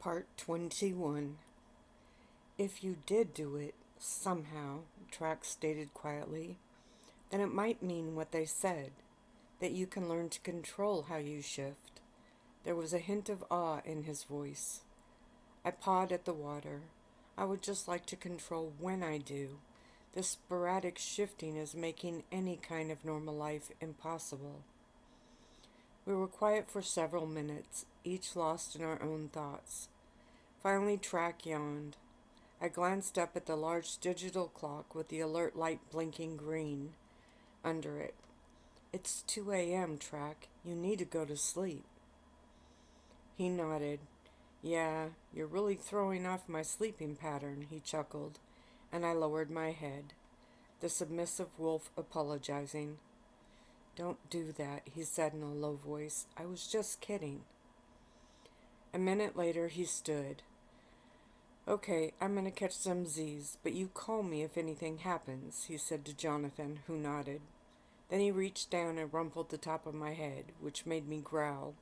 Part 21. If you did do it, somehow, Trax stated quietly, then it might mean what they said, that you can learn to control how you shift. There was a hint of awe in his voice. I pawed at the water. I would just like to control when I do. This sporadic shifting is making any kind of normal life impossible. We were quiet for several minutes, each lost in our own thoughts. Finally, Track yawned. I glanced up at the large digital clock with the alert light blinking green under it. It's 2 a.m., Track. You need to go to sleep. He nodded. Yeah, you're really throwing off my sleeping pattern, he chuckled, and I lowered my head. The submissive wolf apologizing. Don't do that, he said in a low voice. I was just kidding. A minute later, he stood. Okay, I'm going to catch some Z's, but you call me if anything happens, he said to Jonathan, who nodded. Then he reached down and rumpled the top of my head, which made me growl.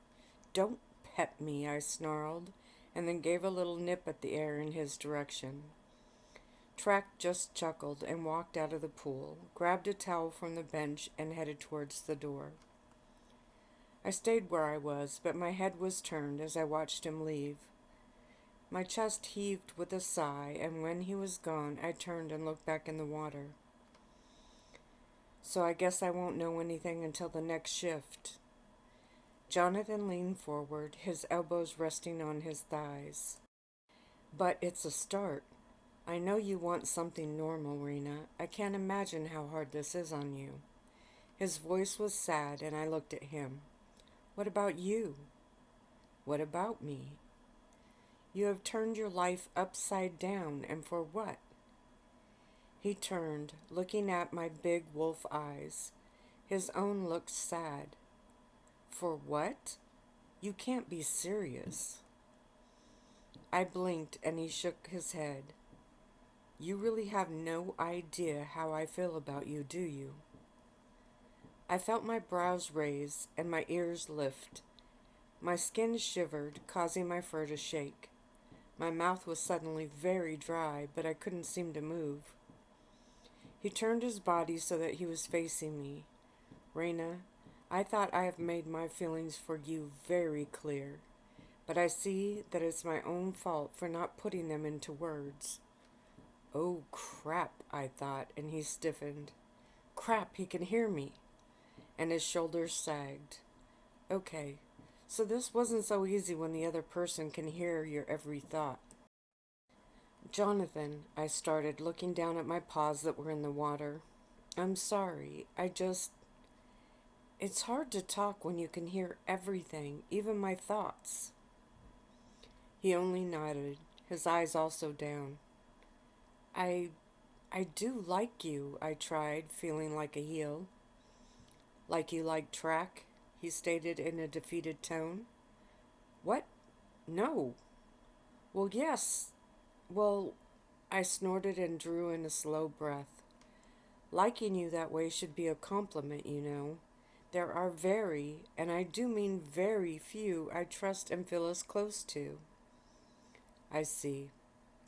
Don't pet me, I snarled, and then gave a little nip at the air in his direction. Track just chuckled and walked out of the pool, grabbed a towel from the bench, and headed towards the door. I stayed where I was, but my head was turned as I watched him leave. My chest heaved with a sigh, and when he was gone, I turned and looked back in the water. So I guess I won't know anything until the next shift. Jonathan leaned forward, his elbows resting on his thighs. But it's a start. I know you want something normal, Reina. I can't imagine how hard this is on you. His voice was sad, and I looked at him. What about you? What about me? You have turned your life upside down, and for what? He turned, looking at my big wolf eyes. His own looked sad. For what? You can't be serious. I blinked, and he shook his head. You really have no idea how I feel about you, do you? I felt my brows raise and my ears lift. My skin shivered, causing my fur to shake. My mouth was suddenly very dry, but I couldn't seem to move. He turned his body so that he was facing me. Reina, I thought I have made my feelings for you very clear, but I see that it's my own fault for not putting them into words. Oh, crap, I thought, and he stiffened. Crap, he can hear me. And his shoulders sagged. Okay, so this wasn't so easy when the other person can hear your every thought. Jonathan, I started, looking down at my paws that were in the water. I'm sorry, It's hard to talk when you can hear everything, even my thoughts. He only nodded, his eyes also down. I do like you, I tried, feeling like a heel. Like you like Track, he stated in a defeated tone. What? No. Well, yes. Well, I snorted and drew in a slow breath. Liking you that way should be a compliment, you know. There are very, and I do mean very few, I trust and feel as close to. I see,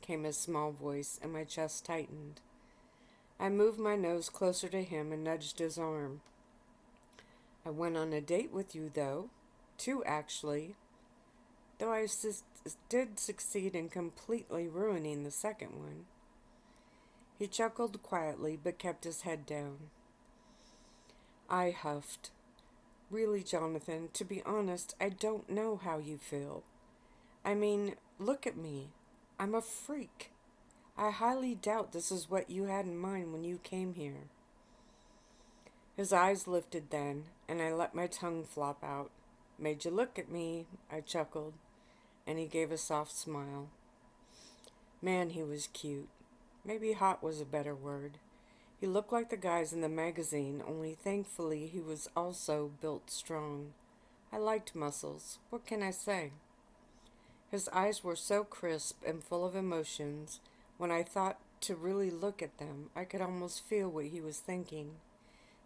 came his small voice, and my chest tightened. I moved my nose closer to him and nudged his arm. I went on a date with you, though. 2, actually. Though I did succeed in completely ruining the second one. He chuckled quietly, but kept his head down. I huffed. Really, Jonathan, to be honest, I don't know how you feel. I mean, look at me. I'm a freak. I highly doubt this is what you had in mind when you came here. His eyes lifted then, and I let my tongue flop out. Made you look at me, I chuckled, and he gave a soft smile. Man, he was cute. Maybe hot was a better word. He looked like the guys in the magazine, only thankfully he was also built strong. I liked muscles. What can I say? His eyes were so crisp and full of emotions, when I thought to really look at them, I could almost feel what he was thinking.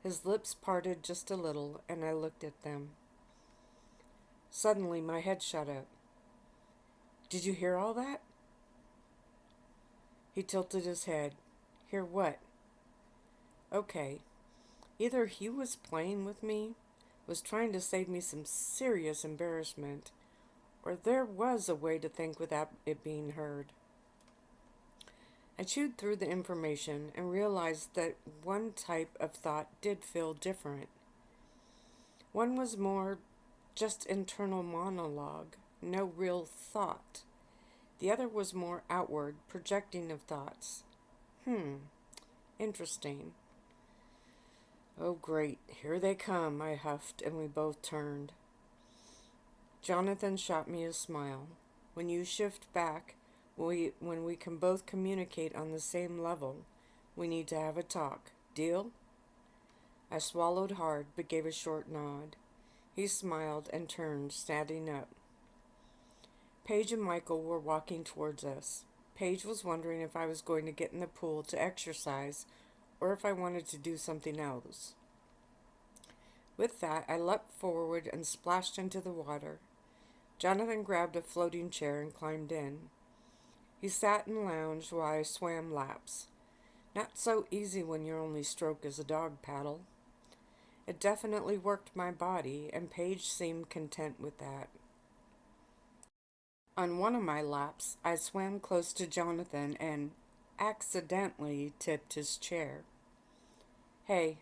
His lips parted just a little, and I looked at them. Suddenly my head shot up. Did you hear all that? He tilted his head. Hear what? Okay. Either he was playing with me, was trying to save me some serious embarrassment, or there was a way to think without it being heard. I chewed through the information and realized that one type of thought did feel different. One was more just internal monologue, no real thought. The other was more outward, projecting of thoughts. Interesting. Oh, great, here they come, I huffed, and we both turned. Jonathan shot me a smile. When you shift back, when we can both communicate on the same level, we need to have a talk. Deal? I swallowed hard, but gave a short nod. He smiled and turned, standing up. Paige and Michael were walking towards us. Paige was wondering if I was going to get in the pool to exercise or if I wanted to do something else. With that, I leapt forward and splashed into the water. Jonathan grabbed a floating chair and climbed in. He sat and lounged while I swam laps. Not so easy when your only stroke is a dog paddle. It definitely worked my body, and Paige seemed content with that. On one of my laps, I swam close to Jonathan and accidentally tipped his chair. Hey,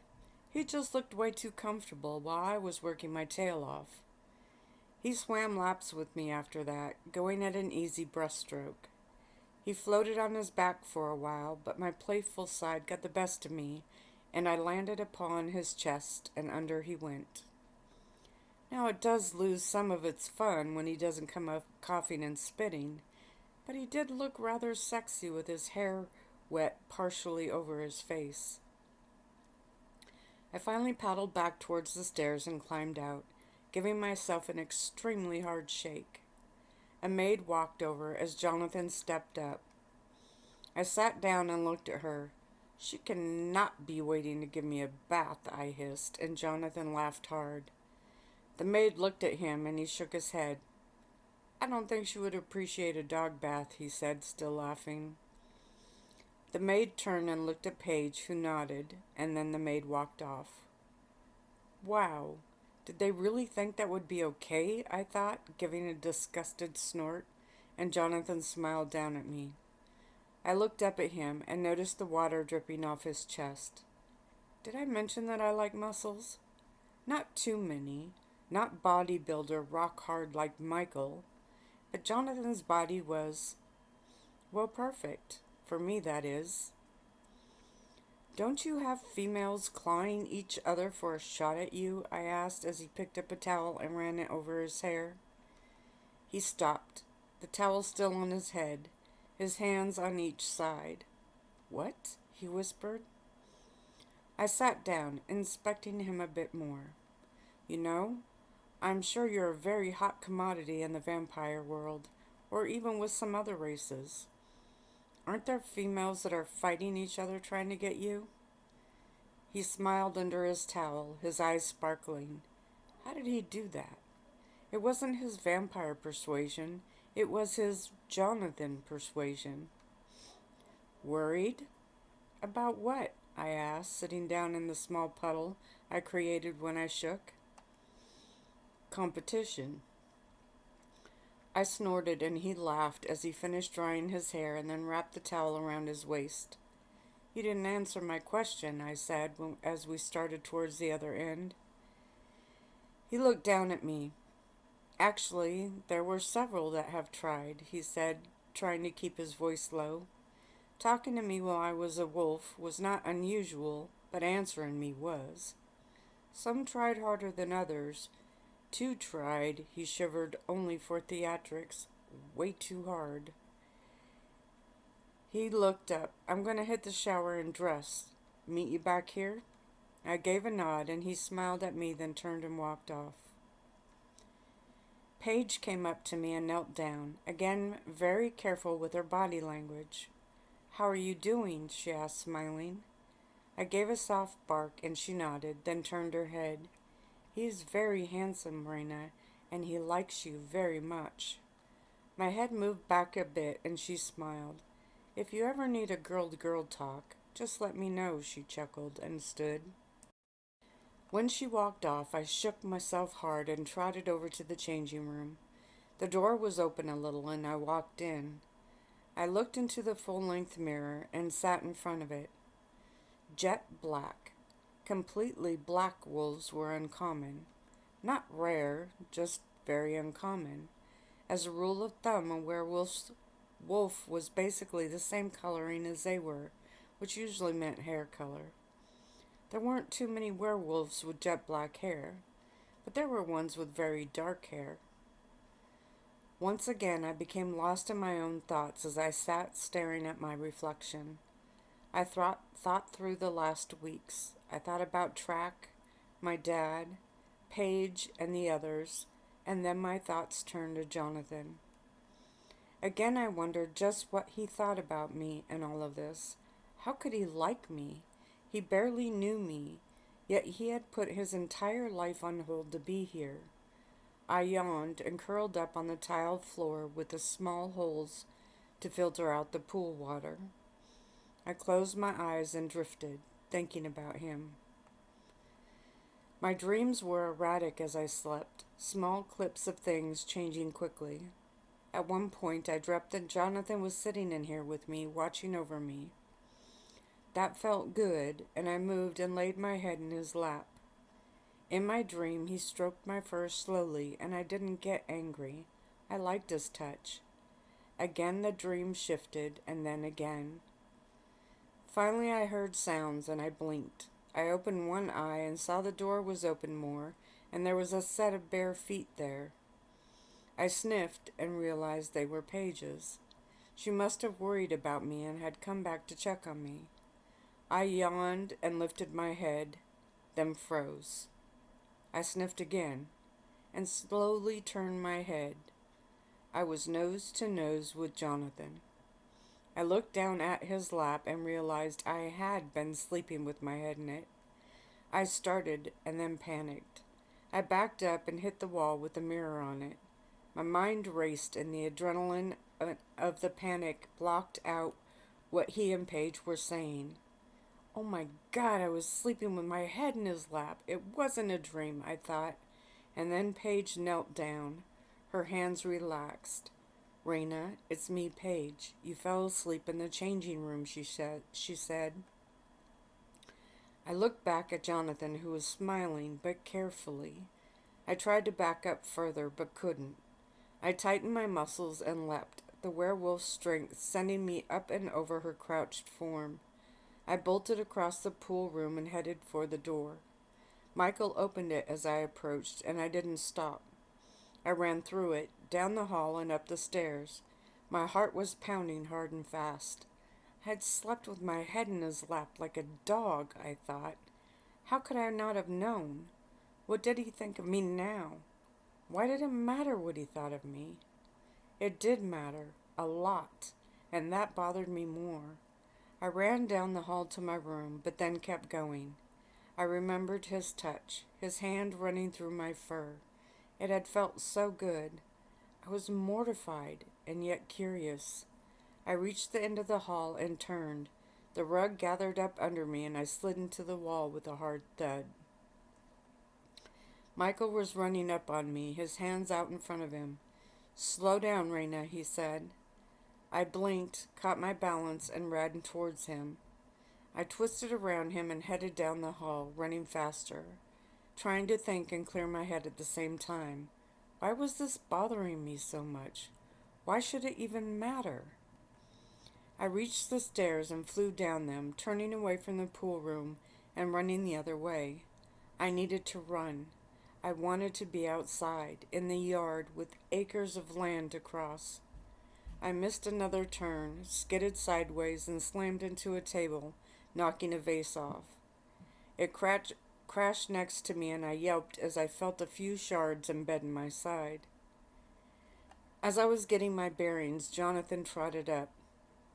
he just looked way too comfortable while I was working my tail off. He swam laps with me after that, going at an easy breaststroke. He floated on his back for a while, but my playful side got the best of me, and I landed upon his chest, and under he went. Now it does lose some of its fun when he doesn't come up coughing and spitting, but he did look rather sexy with his hair wet partially over his face. I finally paddled back towards the stairs and climbed out, giving myself an extremely hard shake. A maid walked over as Jonathan stepped up. I sat down and looked at her. She cannot be waiting to give me a bath, I hissed, and Jonathan laughed hard. The maid looked at him and he shook his head. I don't think she would appreciate a dog bath, he said, still laughing. The maid turned and looked at Paige, who nodded, and then the maid walked off. Wow, did they really think that would be okay? I thought, giving a disgusted snort, and Jonathan smiled down at me. I looked up at him and noticed the water dripping off his chest. Did I mention that I like muscles? Not too many, not bodybuilder rock hard like Michael, but Jonathan's body was, well, perfect. For me, that is. Don't you have females clawing each other for a shot at you? I asked as he picked up a towel and ran it over his hair. He stopped, the towel still on his head, his hands on each side. What? He whispered. I sat down, inspecting him a bit more. You know, I'm sure you're a very hot commodity in the vampire world, or even with some other races. Aren't there females that are fighting each other trying to get you? He smiled under his towel, his eyes sparkling. How did he do that? It wasn't his vampire persuasion. It was his Jonathan persuasion. Worried? About what? I asked, sitting down in the small puddle I created when I shook. Competition. I snorted and he laughed as he finished drying his hair and then wrapped the towel around his waist. You didn't answer my question, I said as we started towards the other end. He looked down at me. Actually, there were several that have tried, he said, trying to keep his voice low. Talking to me while I was a wolf was not unusual, but answering me was. Some tried harder than others. 2 tried, he shivered, only for theatrics. Way too hard. He looked up. I'm going to hit the shower and dress. Meet you back here? I gave a nod, and he smiled at me, then turned and walked off. Paige came up to me and knelt down, again very careful with her body language. How are you doing? She asked, smiling. I gave a soft bark, and she nodded, then turned her head. He is very handsome, Reina, and he likes you very much. My head moved back a bit and she smiled. If you ever need a girl-to-girl talk, just let me know, she chuckled and stood. When she walked off, I shook myself hard and trotted over to the changing room. The door was open a little and I walked in. I looked into the full-length mirror and sat in front of it. Jet black. Completely black wolves were uncommon. Not rare, just very uncommon. As a rule of thumb, a werewolf's wolf was basically the same coloring as they were, which usually meant hair color. There weren't too many werewolves with jet black hair, but there were ones with very dark hair. Once again, I became lost in my own thoughts as I sat staring at my reflection. I thought through the last weeks. I thought about Track, my dad, Paige, and the others, and then my thoughts turned to Jonathan. Again, I wondered just what he thought about me and all of this. How could he like me? He barely knew me, yet he had put his entire life on hold to be here. I yawned and curled up on the tiled floor with the small holes to filter out the pool water. I closed my eyes and drifted, thinking about him. My dreams were erratic as I slept, small clips of things changing quickly. At one point, I dreamt that Jonathan was sitting in here with me, watching over me. That felt good, and I moved and laid my head in his lap. In my dream, he stroked my fur slowly, and I didn't get angry. I liked his touch. Again the dream shifted, and then again. Finally I heard sounds, and I blinked. I opened one eye and saw the door was open more, and there was a set of bare feet there. I sniffed and realized they were Paige's. She must have worried about me and had come back to check on me. I yawned and lifted my head, then froze. I sniffed again, and slowly turned my head. I was nose to nose with Jonathan. I looked down at his lap and realized I had been sleeping with my head in it. I started and then panicked. I backed up and hit the wall with the mirror on it. My mind raced and the adrenaline of the panic blocked out what he and Paige were saying. Oh my God, I was sleeping with my head in his lap. It wasn't a dream, I thought. And then Paige knelt down. Her hands relaxed. Reina, it's me, Paige. You fell asleep in the changing room, she said. I looked back at Jonathan, who was smiling, but carefully. I tried to back up further, but couldn't. I tightened my muscles and leapt, the werewolf's strength sending me up and over her crouched form. I bolted across the pool room and headed for the door. Michael opened it as I approached, and I didn't stop. I ran through it, down the hall and up the stairs. My heart was pounding hard and fast. I had slept with my head in his lap like a dog, I thought. How could I not have known? What did he think of me now? Why did it matter what he thought of me? It did matter, a lot, and that bothered me more. I ran down the hall to my room, but then kept going. I remembered his touch, his hand running through my fur. It had felt so good. I was mortified and yet curious. I reached the end of the hall and turned. The rug gathered up under me and I slid into the wall with a hard thud. Michael was running up on me, his hands out in front of him. "Slow down, Reina," he said. I blinked, caught my balance, and ran towards him. I twisted around him and headed down the hall, running faster, trying to think and clear my head at the same time. Why was this bothering me so much? Why should it even matter? I reached the stairs and flew down them, turning away from the pool room and running the other way. I needed to run. I wanted to be outside, in the yard, with acres of land to cross. I missed another turn, skidded sideways, and slammed into a table, knocking a vase off. It crashed next to me, and I yelped as I felt a few shards embed in my side. As I was getting my bearings, Jonathan trotted up.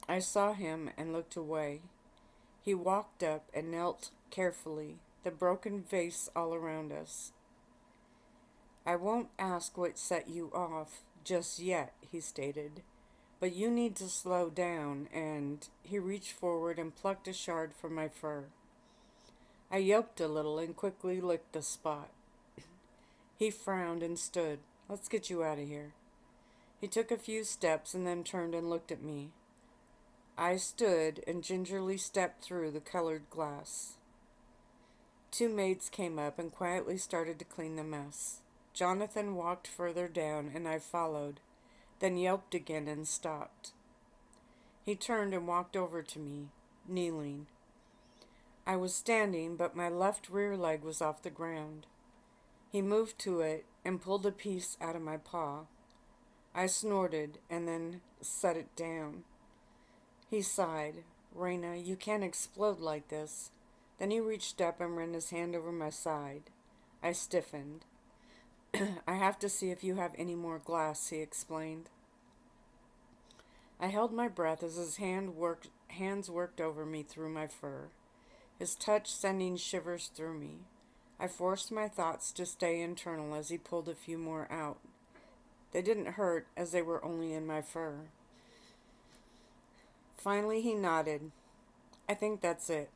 I saw him and looked away. He walked up and knelt carefully, the broken vase all around us. "I won't ask what set you off just yet," he stated. But you need to slow down, and he reached forward and plucked a shard from my fur. I yelped a little and quickly licked the spot. He frowned and stood. Let's get you out of here. He took a few steps and then turned and looked at me. I stood and gingerly stepped through the colored glass. Two maids came up and quietly started to clean the mess. Jonathan walked further down and I followed, then yelped again and stopped. He turned and walked over to me, kneeling. I was standing, but my left rear leg was off the ground. He moved to it and pulled a piece out of my paw. I snorted and then set it down. He sighed. Reina, you can't explode like this. Then he reached up and ran his hand over my side. I stiffened. I have to see if you have any more glass, he explained. I held my breath as his hands worked over me through my fur, his touch sending shivers through me. I forced my thoughts to stay internal as he pulled a few more out. They didn't hurt as they were only in my fur. Finally he nodded. I think that's it.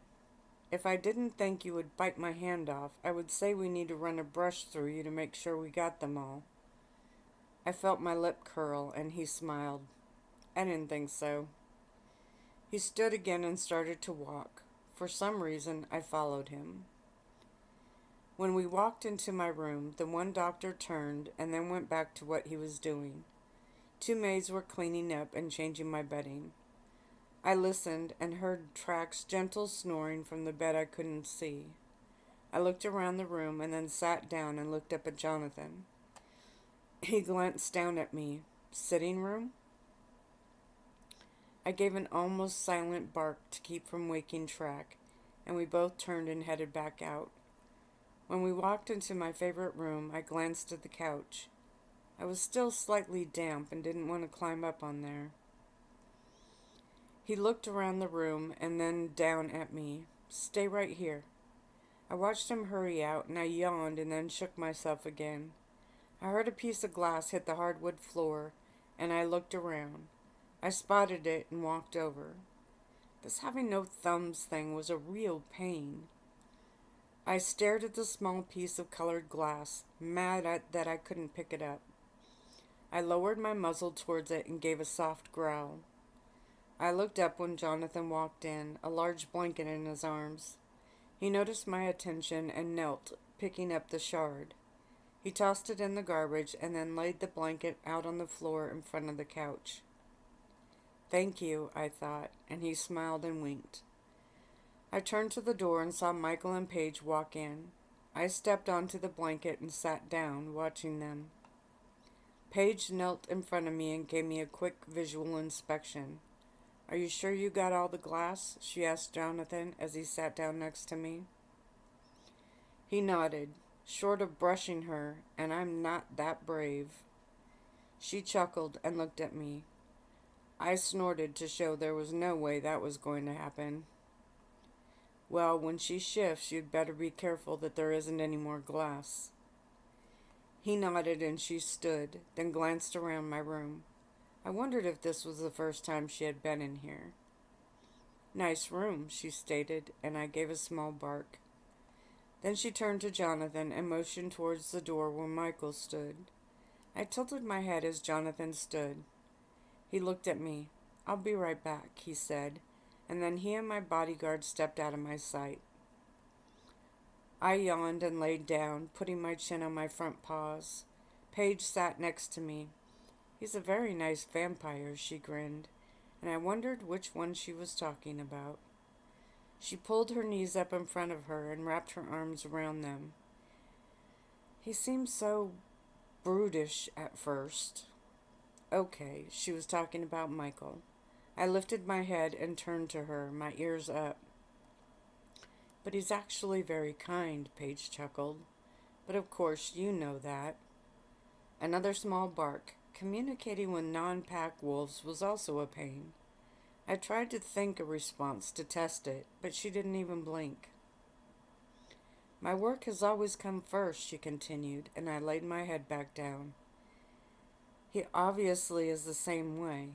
If I didn't think you would bite my hand off, I would say we need to run a brush through you to make sure we got them all. I felt my lip curl, and he smiled. I didn't think so. He stood again and started to walk. For some reason, I followed him. When we walked into my room, the one doctor turned and then went back to what he was doing. Two maids were cleaning up and changing my bedding. I listened and heard Track's gentle snoring from the bed I couldn't see. I looked around the room and then sat down and looked up at Jonathan. He glanced down at me. Sitting room? I gave an almost silent bark to keep from waking Track, and we both turned and headed back out. When we walked into my favorite room, I glanced at the couch. I was still slightly damp and didn't want to climb up on there. He looked around the room and then down at me. Stay right here. I watched him hurry out, and I yawned and then shook myself again. I heard a piece of glass hit the hardwood floor, and I looked around. I spotted it and walked over. This having no thumbs thing was a real pain. I stared at the small piece of colored glass, that I couldn't pick it up. I lowered my muzzle towards it and gave a soft growl. I looked up when Jonathan walked in, a large blanket in his arms. He noticed my attention and knelt, picking up the shard. He tossed it in the garbage and then laid the blanket out on the floor in front of the couch. Thank you, I thought, and he smiled and winked. I turned to the door and saw Michael and Paige walk in. I stepped onto the blanket and sat down, watching them. Paige knelt in front of me and gave me a quick visual inspection. Are you sure you got all the glass? She asked Jonathan as he sat down next to me. He nodded, short of brushing her, and I'm not that brave. She chuckled and looked at me. I snorted to show there was no way that was going to happen. Well, when she shifts, you'd better be careful that there isn't any more glass. He nodded and she stood, then glanced around my room. I wondered if this was the first time she had been in here. Nice room, she stated, and I gave a small bark. Then she turned to Jonathan and motioned towards the door where Michael stood. I tilted my head as Jonathan stood. He looked at me. I'll be right back, he said, and then he and my bodyguard stepped out of my sight. I yawned and laid down, putting my chin on my front paws. Paige sat next to me. He's a very nice vampire, she grinned, and I wondered which one she was talking about. She pulled her knees up in front of her and wrapped her arms around them. He seemed so brutish at first. Okay, she was talking about Michael. I lifted my head and turned to her, my ears up. But he's actually very kind, Paige chuckled. But of course you know that. Another small bark. Communicating with non-pack wolves was also a pain. I tried to think a response to test it, but she didn't even blink. My work has always come first, she continued, and I laid my head back down. He obviously is the same way.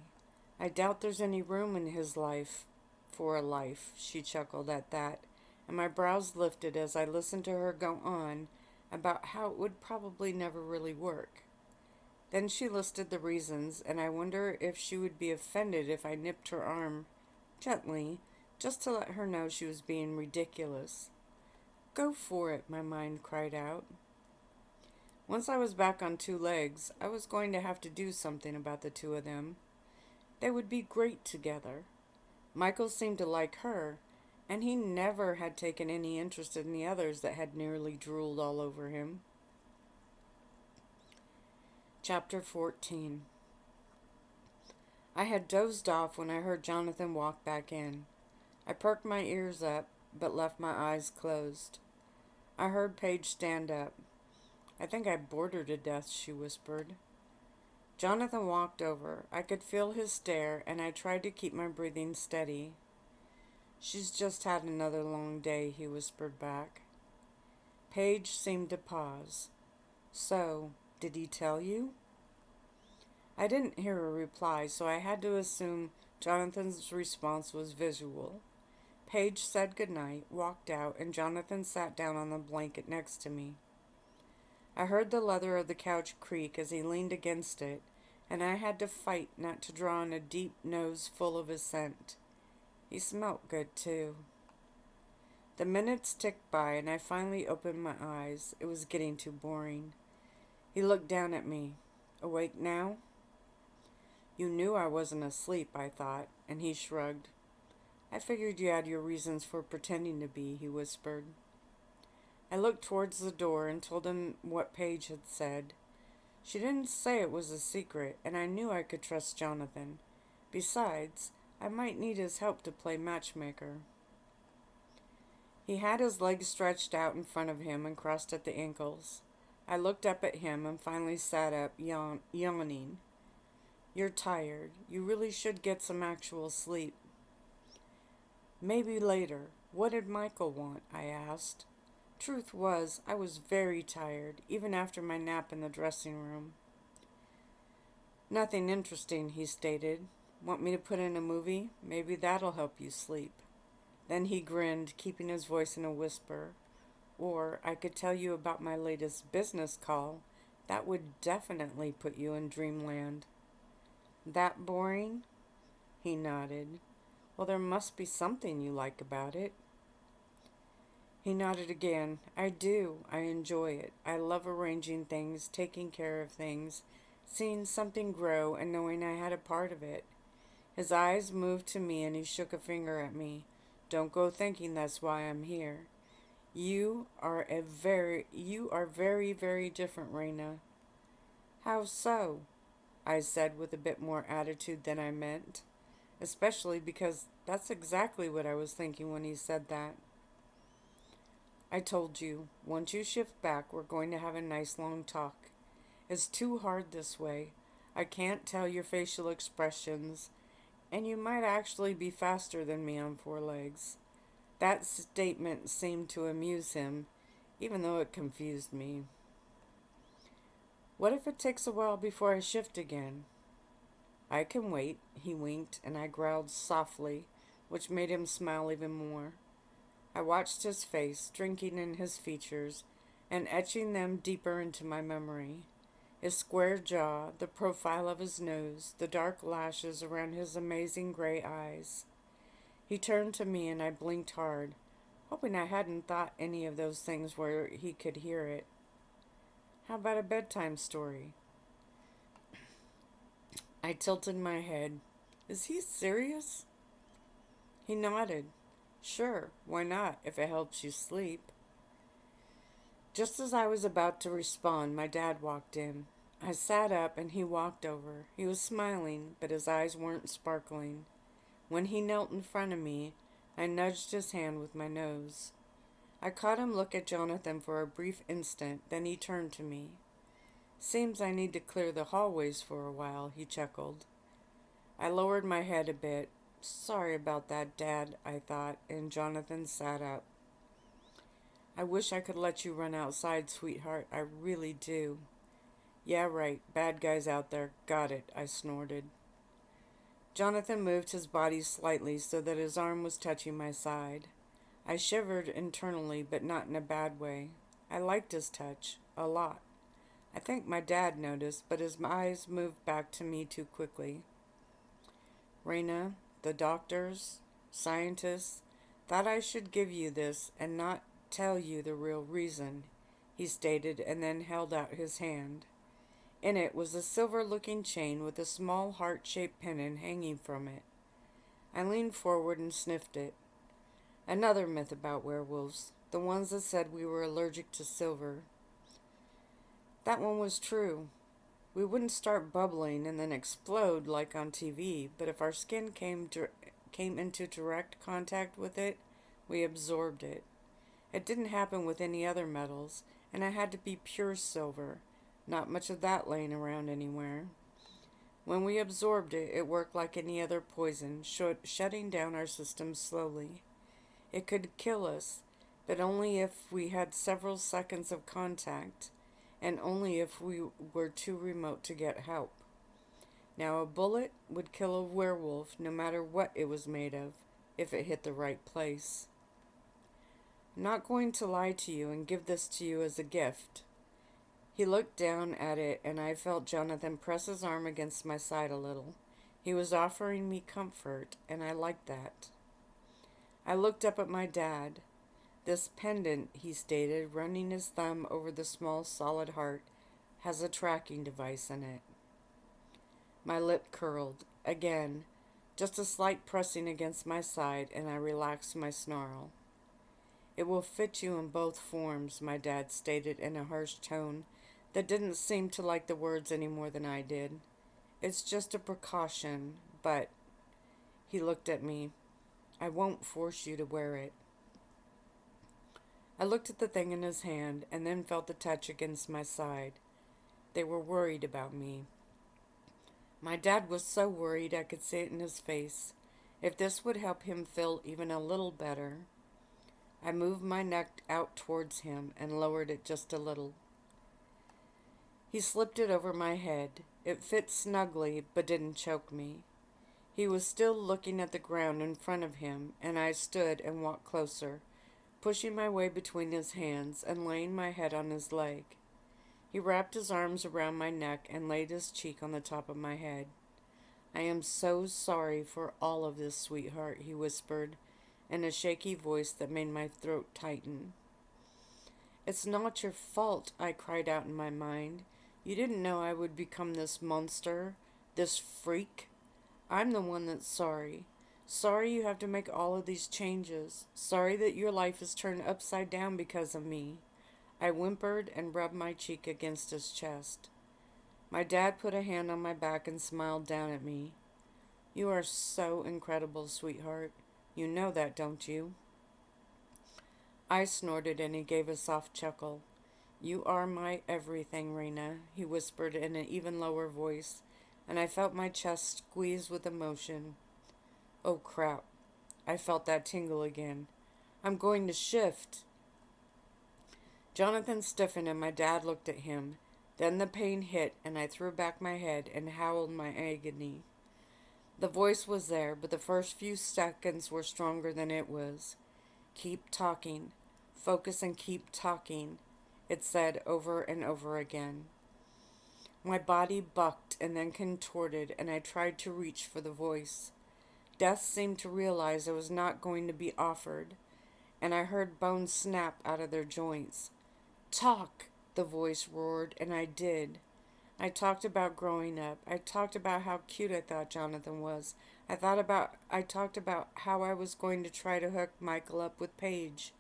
I doubt there's any room in his life for a life. She chuckled at that, and my brows lifted as I listened to her go on about how it would probably never really work. Then she listed the reasons, and I wonder if she would be offended if I nipped her arm gently, just to let her know she was being ridiculous. Go for it, my mind cried out. Once I was back on two legs, I was going to have to do something about the two of them. They would be great together. Michael seemed to like her, and he never had taken any interest in the others that had nearly drooled all over him. Chapter 14. I had dozed off when I heard Jonathan walk back in. I perked my ears up, but left my eyes closed. I heard Paige stand up. I think I bored her to death, she whispered. Jonathan walked over. I could feel his stare, and I tried to keep my breathing steady. She's just had another long day, he whispered back. Paige seemed to pause. So, did he tell you? I didn't hear a reply, so I had to assume Jonathan's response was visual. Paige said goodnight, walked out, and Jonathan sat down on the blanket next to me. I heard the leather of the couch creak as he leaned against it, and I had to fight not to draw in a deep nose full of his scent. He smelt good, too. The minutes ticked by, and I finally opened my eyes. It was getting too boring. He looked down at me. Awake now? You knew I wasn't asleep, I thought, and he shrugged. I figured you had your reasons for pretending to be, he whispered. I looked towards the door and told him what Paige had said. She didn't say it was a secret, and I knew I could trust Jonathan. Besides, I might need his help to play matchmaker. He had his legs stretched out in front of him and crossed at the ankles. I looked up at him and finally sat up, yawning. You're tired. You really should get some actual sleep. Maybe later. What did Michael want? I asked. Truth was, I was very tired, even after my nap in the dressing room. Nothing interesting, he stated. Want me to put in a movie? Maybe that'll help you sleep. Then he grinned, keeping his voice in a whisper. Or I could tell you about my latest business call. That would definitely put you in dreamland. That boring? He nodded. Well, there must be something you like about it. He nodded again. I do. I enjoy it. I love arranging things, taking care of things, seeing something grow and knowing I had a part of it. His eyes moved to me and he shook a finger at me. Don't go thinking that's why I'm here. You are very, very different, Reina. How so? I said with a bit more attitude than I meant, especially because that's exactly what I was thinking when he said that. I told you, once you shift back, we're going to have a nice long talk. It's too hard this way. I can't tell your facial expressions, and you might actually be faster than me on four legs. That statement seemed to amuse him, even though it confused me. What if it takes a while before I shift again? I can wait, he winked, and I growled softly, which made him smile even more. I watched his face, drinking in his features, and etching them deeper into my memory. His square jaw, the profile of his nose, the dark lashes around his amazing gray eyes. He turned to me and I blinked hard, hoping I hadn't thought any of those things where he could hear it. How about a bedtime story? I tilted my head. Is he serious? He nodded. Sure, why not, if it helps you sleep. Just as I was about to respond, my dad walked in. I sat up and he walked over. He was smiling, but his eyes weren't sparkling. When he knelt in front of me, I nudged his hand with my nose. I caught him look at Jonathan for a brief instant, then he turned to me. Seems I need to clear the hallways for a while, he chuckled. I lowered my head a bit. Sorry about that, Dad, I thought, and Jonathan sat up. I wish I could let you run outside, sweetheart. I really do. Yeah, right. Bad guys out there. Got it, I snorted. Jonathan moved his body slightly so that his arm was touching my side. I shivered internally, but not in a bad way. I liked his touch. A lot. I think my dad noticed, but his eyes moved back to me too quickly. Reina, the doctors, scientists, thought I should give you this and not tell you the real reason, he stated, and then held out his hand. In it was a silver-looking chain with a small heart-shaped pendant hanging from it. I leaned forward and sniffed it. Another myth about werewolves, the ones that said we were allergic to silver. That one was true. We wouldn't start bubbling and then explode like on TV, but if our skin came into direct contact with it, we absorbed it. It didn't happen with any other metals, and it had to be pure silver. Not much of that laying around anywhere. When we absorbed it, it worked like any other poison, shutting down our system slowly. It could kill us, but only if we had several seconds of contact, and only if we were too remote to get help. Now, a bullet would kill a werewolf no matter what it was made of, if it hit the right place. I'm not going to lie to you and give this to you as a gift. He looked down at it, and I felt Jonathan press his arm against my side a little. He was offering me comfort, and I liked that. I looked up at my dad. This pendant, he stated, running his thumb over the small solid heart, has a tracking device in it. My lip curled. Again, just a slight pressing against my side, and I relaxed my snarl. It will fit you in both forms, my dad stated in a harsh tone that didn't seem to like the words any more than I did. It's just a precaution, but... He looked at me. I won't force you to wear it. I looked at the thing in his hand and then felt the touch against my side. They were worried about me. My dad was so worried I could see it in his face. If this would help him feel even a little better. I moved my neck out towards him and lowered it just a little. He slipped it over my head. It fit snugly but didn't choke me. He was still looking at the ground in front of him, and I stood and walked closer, pushing my way between his hands and laying my head on his leg. He wrapped his arms around my neck and laid his cheek on the top of my head. I am so sorry for all of this, sweetheart, he whispered, in a shaky voice that made my throat tighten. It's not your fault, I cried out in my mind. You didn't know I would become this monster, this freak. I'm the one that's sorry. Sorry you have to make all of these changes. Sorry that your life is turned upside down because of me. I whimpered and rubbed my cheek against his chest. My dad put a hand on my back and smiled down at me. You are so incredible, sweetheart. You know that, don't you? I snorted and he gave a soft chuckle. You are my everything, Reina, he whispered in an even lower voice, and I felt my chest squeeze with emotion. Oh crap. I felt that tingle again. I'm going to shift. Jonathan stiffened and my dad looked at him. Then the pain hit and I threw back my head and howled my agony. The voice was there, but the first few seconds were stronger than it was. Keep talking. Focus and keep talking, it said over and over again. My body bucked and then contorted, and I tried to reach for the voice. Death seemed to realize it was not going to be offered, and I heard bones snap out of their joints. Talk, the voice roared, and I did. I talked about growing up. I talked about how cute I thought Jonathan was. I talked about how I was going to try to hook Michael up with Paige.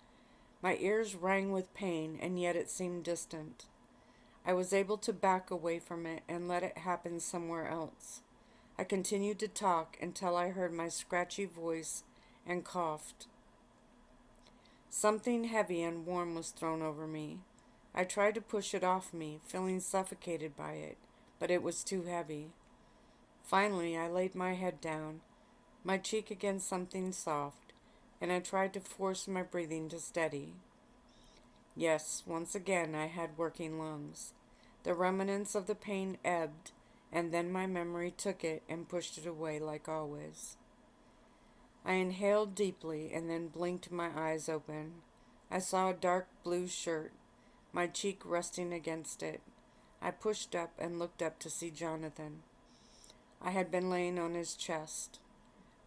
My ears rang with pain, and yet it seemed distant. I was able to back away from it and let it happen somewhere else. I continued to talk until I heard my scratchy voice and coughed. Something heavy and warm was thrown over me. I tried to push it off me, feeling suffocated by it, but it was too heavy. Finally, I laid my head down, my cheek against something soft, and I tried to force my breathing to steady. Yes, once again I had working lungs. The remnants of the pain ebbed, and then my memory took it and pushed it away like always. I inhaled deeply and then blinked my eyes open. I saw a dark blue shirt, my cheek resting against it. I pushed up and looked up to see Jonathan. I had been laying on his chest.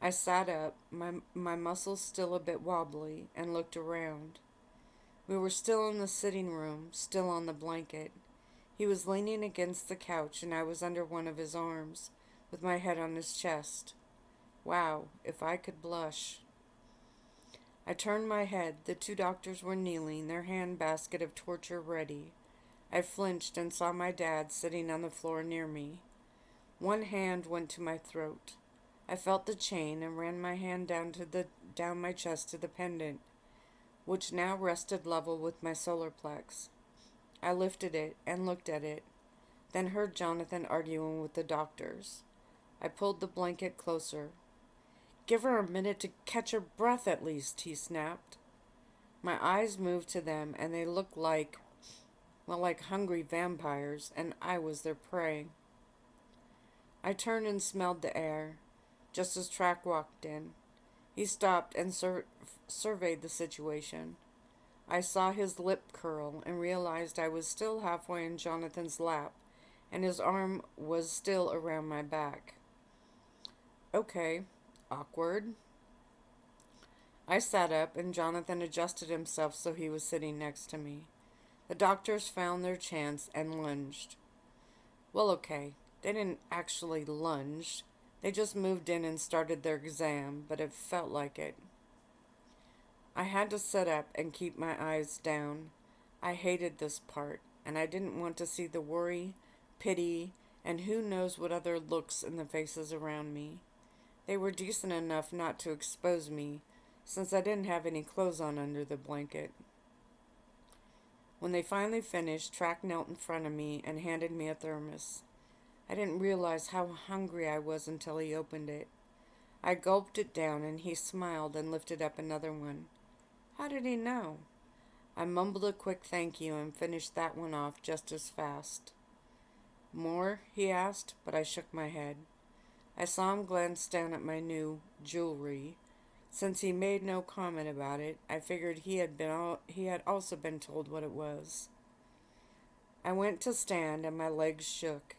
I sat up, my muscles still a bit wobbly, and looked around. We were still in the sitting room, still on the blanket. He was leaning against the couch, and I was under one of his arms, with my head on his chest. Wow, if I could blush. I turned my head. The two doctors were kneeling, their hand basket of torture ready. I flinched and saw my dad sitting on the floor near me. One hand went to my throat. I felt the chain and ran my hand down my chest to the pendant, which now rested level with my solar plex. I lifted it and looked at it, then heard Jonathan arguing with the doctors. I pulled the blanket closer. "Give her a minute to catch her breath at least," he snapped. My eyes moved to them, and they looked like hungry vampires, and I was their prey. I turned and smelled the air, just as Track walked in. He stopped and surveyed the situation. I saw his lip curl and realized I was still halfway in Jonathan's lap, and his arm was still around my back. Okay, awkward. I sat up, and Jonathan adjusted himself so he was sitting next to me. The doctors found their chance and lunged. Well, okay, they didn't actually lunge. They just moved in and started their exam, but it felt like it. I had to sit up and keep my eyes down. I hated this part, and I didn't want to see the worry, pity, and who knows what other looks in the faces around me. They were decent enough not to expose me, since I didn't have any clothes on under the blanket. When they finally finished, Track knelt in front of me and handed me a thermos. I didn't realize how hungry I was until he opened it. I gulped it down, and he smiled and lifted up another one. How did he know? I mumbled a quick thank you and finished that one off just as fast. More? He asked, but I shook my head. I saw him glance down at my new jewelry. Since he made no comment about it, I figured he had also been told what it was. I went to stand, and my legs shook.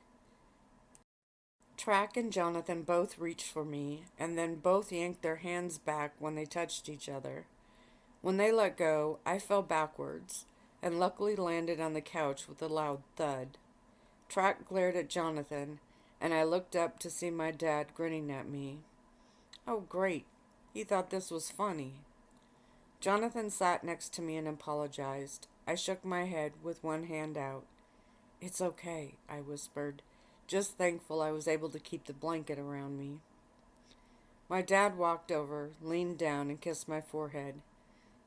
Track and Jonathan both reached for me, and then both yanked their hands back when they touched each other. When they let go, I fell backwards, and luckily landed on the couch with a loud thud. Track glared at Jonathan, and I looked up to see my dad grinning at me. Oh, great. He thought this was funny. Jonathan sat next to me and apologized. I shook my head with one hand out. It's okay, I whispered, just thankful I was able to keep the blanket around me. My dad walked over, leaned down, and kissed my forehead.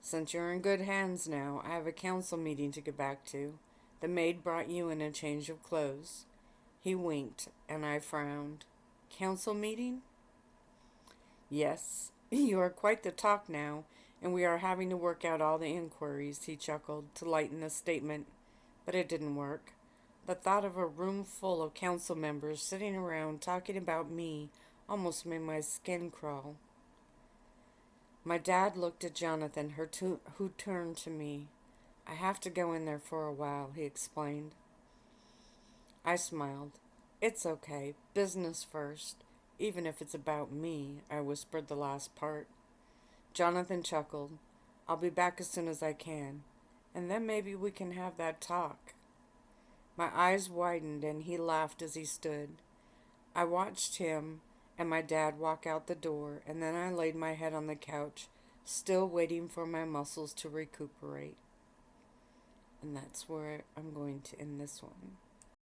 Since you're in good hands now, I have a council meeting to get back to. The maid brought you in a change of clothes. He winked, and I frowned. Council meeting? Yes, you are quite the talk now, and we are having to work out all the inquiries, he chuckled, to lighten the statement. But it didn't work. The thought of a room full of council members sitting around talking about me almost made my skin crawl. My dad looked at Jonathan, who turned to me. I have to go in there for a while, he explained. I smiled. It's okay. Business first. Even if it's about me, I whispered the last part. Jonathan chuckled. I'll be back as soon as I can, and then maybe we can have that talk. My eyes widened, and he laughed as he stood. I watched him and my dad walk out the door, and then I laid my head on the couch, still waiting for my muscles to recuperate. And that's where I'm going to end this one.